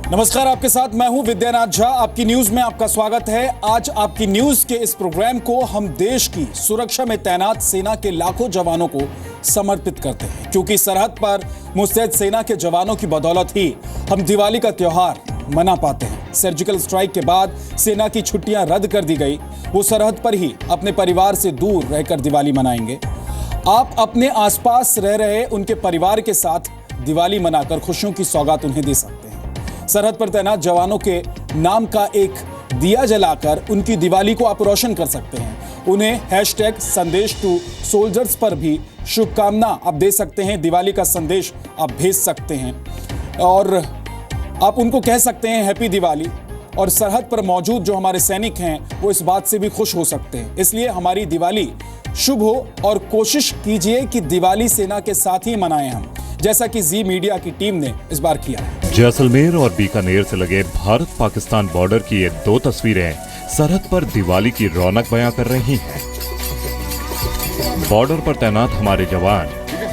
नमस्कार, आपके साथ मैं हूं विद्यानाथ झा। आपकी न्यूज में आपका स्वागत है। आज आपकी न्यूज के इस प्रोग्राम को हम देश की सुरक्षा में तैनात सेना के लाखों जवानों को समर्पित करते हैं, क्योंकि सरहद पर मुस्तैद सेना के जवानों की बदौलत ही हम दिवाली का त्योहार मना पाते हैं। सर्जिकल स्ट्राइक के बाद सेना की छुट्टियां रद्द कर दी गई। वो सरहद पर ही अपने परिवार से दूर रहकर दिवाली मनाएंगे। आप अपने आसपास रह रहे उनके परिवार के साथ दिवाली मनाकर खुशियों की सौगात उन्हें दे सकते हैं। सरहद पर तैनात जवानों के नाम का एक दिया जलाकर उनकी दिवाली को आप रोशन कर सकते हैं। उन्हें #Sandesh2Soldiers पर भी शुभकामना आप दे सकते हैं। दिवाली का संदेश आप भेज सकते हैं और आप उनको कह सकते हैं हैप्पी दिवाली। और सरहद पर मौजूद जो हमारे सैनिक हैं वो इस बात से भी खुश हो सकते हैं। इसलिए हमारी दिवाली शुभ हो और कोशिश कीजिए कि दिवाली सेना के साथ ही मनाएं हम, जैसा कि जी मीडिया की टीम ने इस बार किया है। जैसलमेर और बीकानेर से लगे भारत पाकिस्तान बॉर्डर की ये दो तस्वीरें सरहद पर दिवाली की रौनक बयां कर रही हैं। बॉर्डर पर तैनात हमारे जवान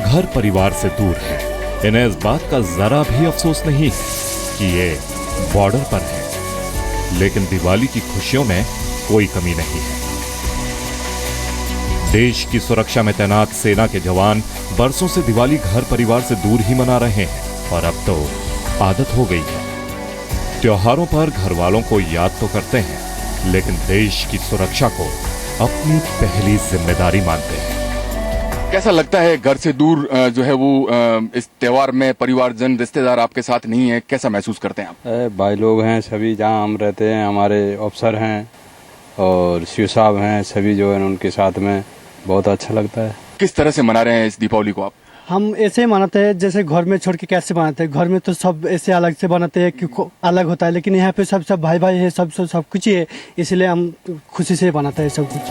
घर परिवार से दूर हैं। इन्हें इस बात का जरा भी अफसोस नहीं कि ये बॉर्डर पर है, लेकिन दिवाली की खुशियों में कोई कमी नहीं है। देश की सुरक्षा में तैनात सेना के जवान बरसों से दिवाली घर परिवार से दूर ही मना रहे हैं और अब तो आदत हो गई है। त्योहारों पर घर वालों को याद तो करते हैं, लेकिन देश की सुरक्षा को अपनी पहली जिम्मेदारी मानते हैं। कैसा लगता है घर से दूर जो है वो इस त्योहार में परिवारजन रिश्तेदार आपके साथ नहीं है, कैसा महसूस करते हैं आप? भाई लोग हैं सभी, जहाँ हम रहते हैं हमारे अफसर हैं और शिव साहब हैं, सभी जो है उनके साथ में बहुत अच्छा लगता है। किस तरह से मना रहे हैं इस दीपावली को आप? हम ऐसे ही मनाते हैं जैसे घर में छोड़ के कैसे बनाते हैं। घर में तो सब ऐसे अलग से बनाते हैं कि अलग होता है, लेकिन यहाँ पे सब भाई भाई है, सब कुछ ही है, इसलिए हम खुशी से बनाते हैं सब कुछ।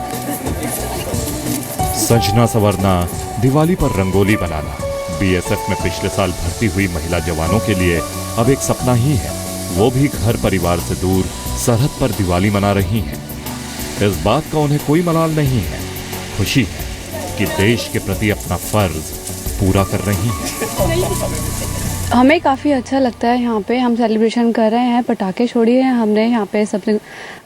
सजना संवरना, दिवाली पर रंगोली बनाना बीएसएफ में पिछले साल भर्ती हुई महिला जवानों के लिए अब एक सपना ही है। वो भी घर परिवार से दूर सरहद पर दिवाली मना रही हैं। इस बात का उन्हें कोई मलाल नहीं है, खुशी है कि देश के प्रति अपना फर्ज पूरा कर रही हैं। हमें काफ़ी अच्छा लगता है। यहाँ पे हम सेलिब्रेशन कर रहे हैं, पटाखे छोड़िए हैं हमने यहाँ पे सबने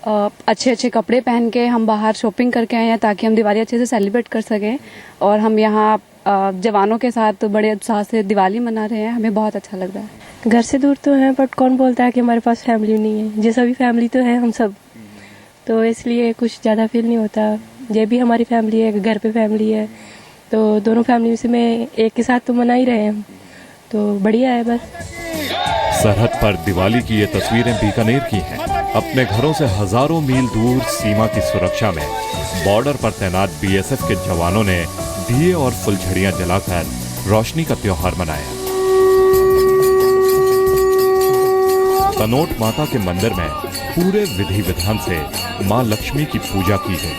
अच्छे अच्छे कपड़े पहन के हम बाहर शॉपिंग करके आए हैं ताकि हम दिवाली अच्छे से सेलिब्रेट कर सकें। और हम यहाँ जवानों के साथ बड़े उत्साह से दिवाली मना रहे हैं। हमें बहुत अच्छा लग रहा है। घर से दूर तो हैं, बट कौन बोलता है कि हमारे पास फैमिली नहीं है। जैसा भी फैमिली तो है हम सब, तो इसलिए कुछ ज़्यादा फील नहीं होता। ये भी हमारी फैमिली है, घर पे फैमिली है, तो दोनों फैमिली से में एक के साथ तो मना ही रहे हैं, तो बढ़िया है बस। सरहद पर दिवाली की ये तस्वीरें बीकानेर की हैं। अपने घरों से हजारों मील दूर सीमा की सुरक्षा में बॉर्डर पर तैनात बीएसएफ के जवानों ने दिए और फुलझड़ियां जलाकर रोशनी का त्योहार मनाया। तनोट माता के मंदिर में पूरे विधि विधान से मां लक्ष्मी की पूजा की गई।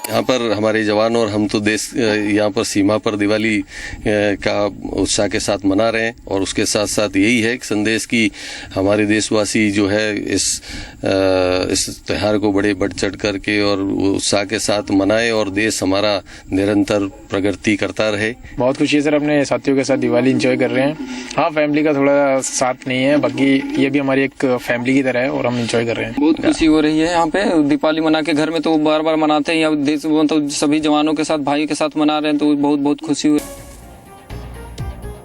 यहाँ पर हमारे जवान और हम तो देश यहाँ पर सीमा पर दिवाली का उत्साह के साथ मना रहे हैं। और उसके साथ साथ यही है कि संदेश की हमारे देशवासी जो है इस त्यौहार को बड़े बढ़ चढ़ करके और उत्साह के साथ मनाए और देश हमारा निरंतर प्रगति करता रहे। बहुत खुशी है सर, अपने साथियों के साथ दिवाली एंजॉय कर रहे हैं। हाँ, फैमिली का थोड़ा साथ नहीं है, बाकी ये भी हमारी एक फैमिली की तरह है और हम एंजॉय कर रहे हैं। बहुत खुशी हो रही है। यहाँ पे दीपावली मना के घर में तो बार बार मनाते हैं, या तो सभी जवानों के साथ भाई के साथ मना रहे हैं, तो बहुत बहुत खुशी हुई।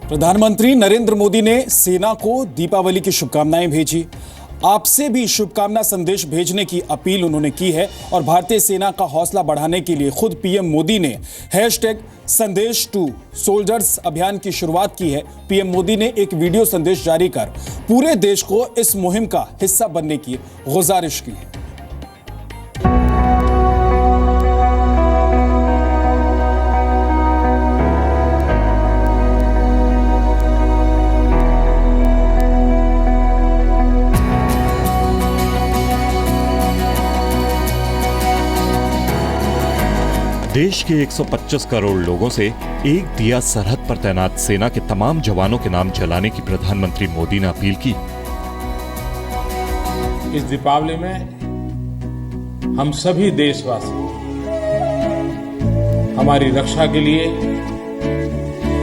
प्रधानमंत्री नरेंद्र मोदी ने सेना को दीपावली की शुभकामनाएं भेजी। आपसे भी शुभकामना संदेश भेजने की अपील उन्होंने की है और भारतीय सेना का हौसला बढ़ाने के लिए खुद पीएम मोदी ने #Sandesh2Soldiers अभियान की शुरुआत की है। पीएम मोदी ने एक वीडियो संदेश जारी कर पूरे देश को इस मुहिम का हिस्सा बनने की गुजारिश की है। देश के 125 करोड़ लोगों से एक दिया सरहद पर तैनात सेना के तमाम जवानों के नाम जलाने की प्रधानमंत्री मोदी ने अपील की। इस दीपावली में हम सभी देशवासी हमारी रक्षा के लिए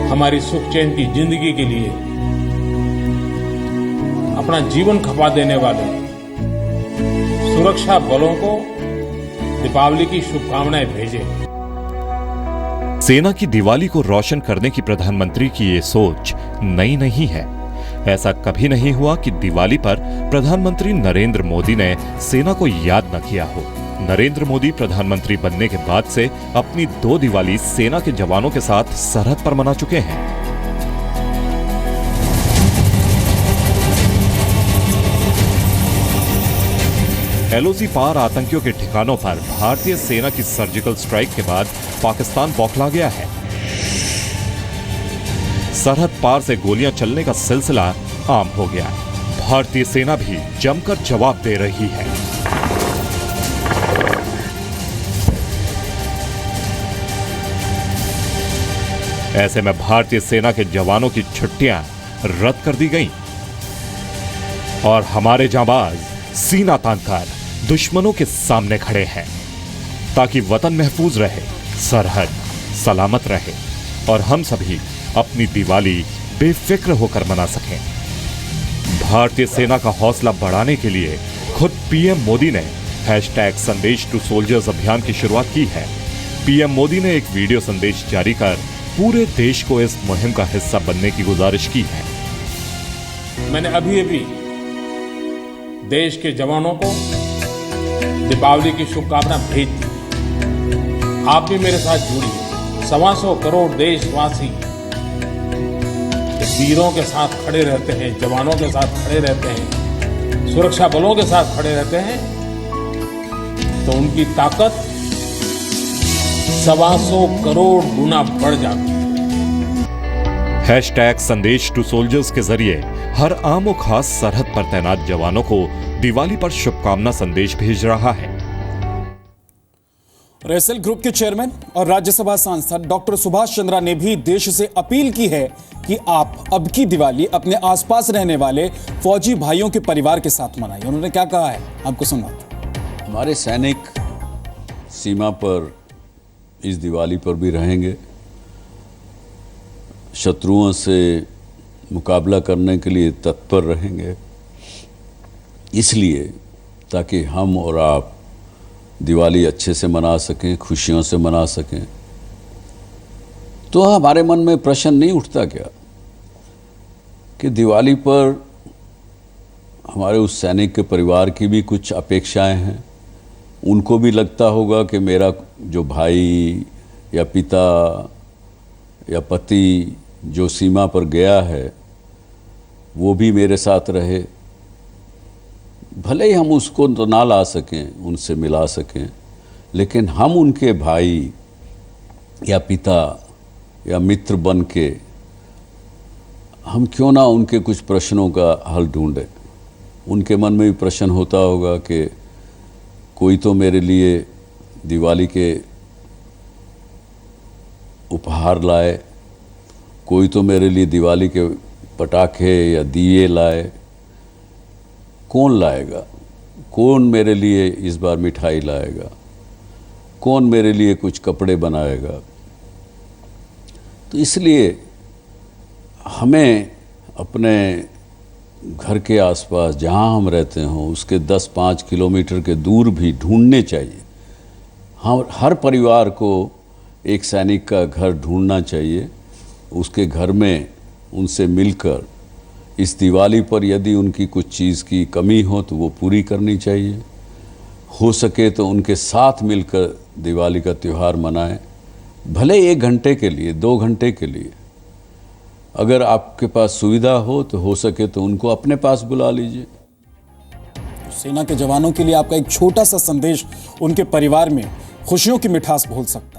हमारी सुख चैन की जिंदगी के लिए अपना जीवन खपा देने वाले सुरक्षा बलों को दीपावली की शुभकामनाएं भेजें। सेना की दिवाली को रोशन करने की प्रधानमंत्री की ये सोच नई नहीं है। ऐसा कभी नहीं हुआ कि दिवाली पर प्रधानमंत्री नरेंद्र मोदी ने सेना को याद न किया हो। नरेंद्र मोदी प्रधानमंत्री बनने के बाद से अपनी 2 दिवाली सेना के जवानों के साथ सरहद पर मना चुके हैं। एलओसी पार आतंकियों के ठिकानों पर भारतीय सेना की सर्जिकल स्ट्राइक के बाद पाकिस्तान बौखला गया है। सरहद पार से गोलियां चलने का सिलसिला आम हो गया है। भारतीय सेना भी जमकर जवाब दे रही है। ऐसे में भारतीय सेना के जवानों की छुट्टियां रद्द कर दी गईं और हमारे जांबाज सीना तानकर दुश्मनों के सामने खड़े हैं ताकि वतन महफूज रहे, सरहद सलामत रहे और हम सभी अपनी दिवाली बेफिक्र होकर मना सकें। भारतीय सेना का हौसला बढ़ाने के लिए खुद पीएम मोदी ने #संदेश टू सोल्जर्स अभियान की शुरुआत की है। पीएम मोदी ने एक वीडियो संदेश जारी कर पूरे देश को इस मुहिम का हिस्सा बनने की गुजारिश की है। मैंने अभी देश के जवानों को दीपावली की शुभकामना भेज दी। आप भी मेरे साथ जुड़िए। 125 करोड़ देशवासी वीरों के साथ खड़े रहते हैं, जवानों के साथ खड़े रहते हैं, सुरक्षा बलों के साथ खड़े रहते हैं, तो उनकी ताकत 125 करोड़ गुना बढ़ जाती है। #संदेश टू सोल्जर्स के जरिए हर आम और खास सरहद पर तैनात जवानों को दिवाली पर शुभकामना संदेश भेज रहा है। रेसल ग्रुप के चेयरमैन और राज्यसभा सांसद डॉक्टर सुभाष चंद्रा ने भी देश से अपील की है कि आप अब की दिवाली अपने आसपास रहने वाले फौजी भाइयों के परिवार के साथ मनाइए। उन्होंने क्या कहा है, आपको सुनाते। हमारे सैनिक सीमा पर इस दिवाली पर भी रहेंगे, शत्रुओं से मुकाबला करने के लिए तत्पर रहेंगे, इसलिए ताकि हम और आप दिवाली अच्छे से मना सकें, खुशियों से मना सकें। तो हमारे मन में प्रश्न नहीं उठता क्या कि दिवाली पर हमारे उस सैनिक के परिवार की भी कुछ अपेक्षाएं हैं। उनको भी लगता होगा कि मेरा जो भाई या पिता या पति जो सीमा पर गया है वो भी मेरे साथ रहे। भले ही हम उसको तो ना ला सकें, उनसे मिला सकें, लेकिन हम उनके भाई या पिता या मित्र बन के हम क्यों ना उनके कुछ प्रश्नों का हल ढूंढें। उनके मन में भी प्रश्न होता होगा कि कोई तो मेरे लिए दिवाली के उपहार लाए, कोई तो मेरे लिए दिवाली के पटाखे या दिए लाए। कौन लाएगा? कौन मेरे लिए इस बार मिठाई लाएगा? कौन मेरे लिए कुछ कपड़े बनाएगा? तो इसलिए हमें अपने घर के आसपास जहाँ हम रहते हों उसके 10-5 किलोमीटर के दूर भी ढूंढने चाहिए। हम हर परिवार को एक सैनिक का घर ढूंढना चाहिए, उसके घर में उनसे मिलकर इस दिवाली पर यदि उनकी कुछ चीज़ की कमी हो तो वो पूरी करनी चाहिए। हो सके तो उनके साथ मिलकर दिवाली का त्यौहार मनाएं, भले 1 घंटे के लिए, 2 घंटे के लिए। अगर आपके पास सुविधा हो सके तो उनको अपने पास बुला लीजिए। सेना के जवानों के लिए आपका एक छोटा सा संदेश उनके परिवार में खुशियों की मिठास घोल सकता है।